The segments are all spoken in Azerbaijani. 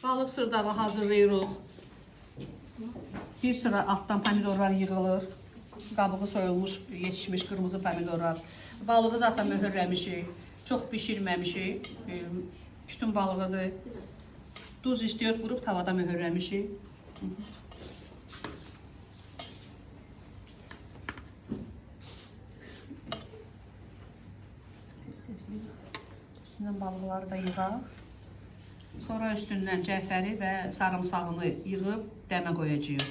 Balıq sırdağı hazırlayırıq. Bir sıra altdan pomidorlar yığılır. Qabığı soyulmuş, yetişmiş qırmızı pomidorlar. Balığı zaten möhürləmişik. Çox bişirməmişik. Bütün balığıdır. Duz istəyir, qurub tavada möhürləmişik. Üstündən balıqları da yığaq. Sonra üstündən cəfəri və sarımsağını yığıb dəmə qoyacağıq.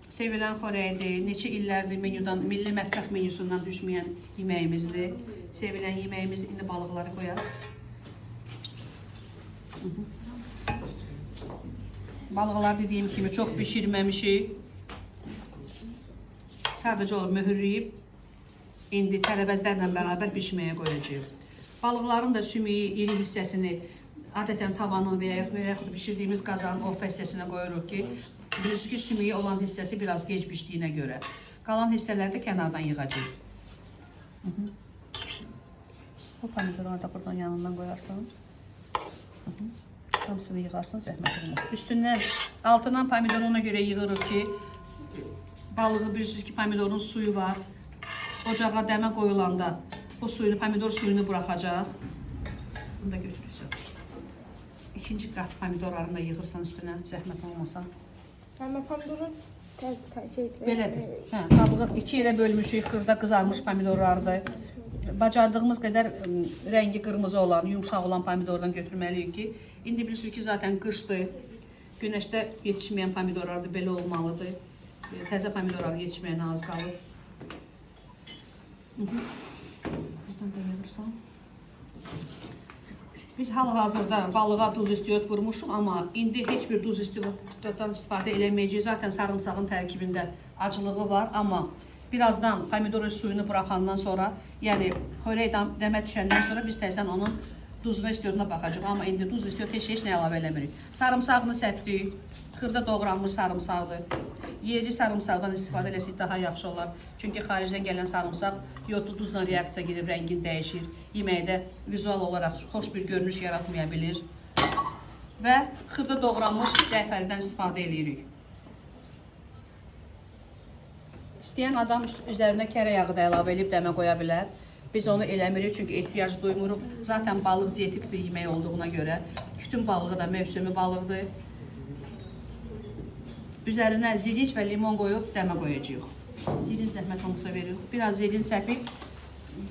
Sevilən xörəkdir, neçə illərdir menyudan, milli mətbəx menyusundan düşməyən yeməyimizdir. Sevilən yeməyimiz, indi balıqları qoyaq. Balıqlar dediyim kimi çox bişirməmişik. Sadəcə olur möhürləyib, indi tərəvəzlərlə bərabər bişməyə qoyacağıq. Balıqların da sümüyü, iri hissəsini adətən tavanın və yaxud bişirdiyimiz qazanın orta hissəsinə qoyuruq ki, bilirsiniz ki, sümüyü olan hissəsi biraz gec pişdiyinə görə. Qalan hissələri də kənardan yığacaq. Bu pomidorları da buradan yanından qoyarsan. Hamısını yığarsan, zəhmət olmaz. Üstündən, altından pomidoru ona görə yığırıq ki, balığı bilirsiniz ki, pomidorun suyu var. Ocağa dəmə qoyulanda o suyunu, pomidor suyunu buraxacaq. Bunu da götürürsən. İkinci qat pomidorlarını da yığırsan üstünə, zəhmət olmasa. Amma pomidorun şeydir. Belədir. Qabığı iki yerə bölmüşük, xırda qızarmış pomidorlardır. Bacardığımız qədər rəngi qırmızı olan, yumşaq olan pomidordan götürməliyik ki, indi bilirsiniz ki, zaten qışdır, günəşdə yetişməyən pomidorlardır, belə olmalıdır. Təzə pomidorlar yetişməyən az qalır. Buradan da yığırsan. Biz hal-hazırda balığa duz istiyot vurmuşuq, amma indi heç bir duz istiyotdan istifadə eləməyəcəyik. Zaten sarımsağın tərkibində acılığı var, amma birazdan pomidorun suyunu buraxandan sonra, yəni xörək dəmə düşəndən sonra biz təzədən onun duzuna istiyotuna baxacaq. Amma indi duz istiyot heç nə əlavə eləmirik. Sarımsağını səpdik, xırda doğranmış sarımsaqdır. Yeri sarımsaqdan istifadə eləsək daha yaxşı olar. Çünki xaricdən gələn sarımsaq yodlu duzla reaksiya gedir, rəngin dəyişir. Yeməkdə vizual olaraq xoş bir görünüş yaratmaya bilir. Və xırda doğranmış cəfərdən istifadə edirik. İstəyən adam üzərinə kərə yağı da əlavə edib dəmə qoya bilər. Biz onu eləmirik çünki ehtiyac duymuruq. Zaten balıq dietik bir yemək olduğuna görə bütün balığı da mövsümi balıqdır. Üzərinə zilinç və limon qoyub dəmə qoyacağıq. Zilinç zəhmət olmasa veririk. Biraz zilin səpib.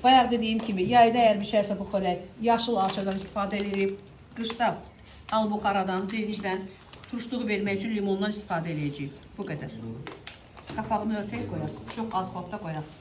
Bayaq dediyim kimi, yayda əgər bişərsə bu xörək, yaşıl alçadan istifadə edirik. Qışda al buxaradan, zilincdən turşluğu vermək üçün limondan istifadə edəcəyik. Bu qədər. Qapağını örtək qoyaq. Çox az xofta qoyaq.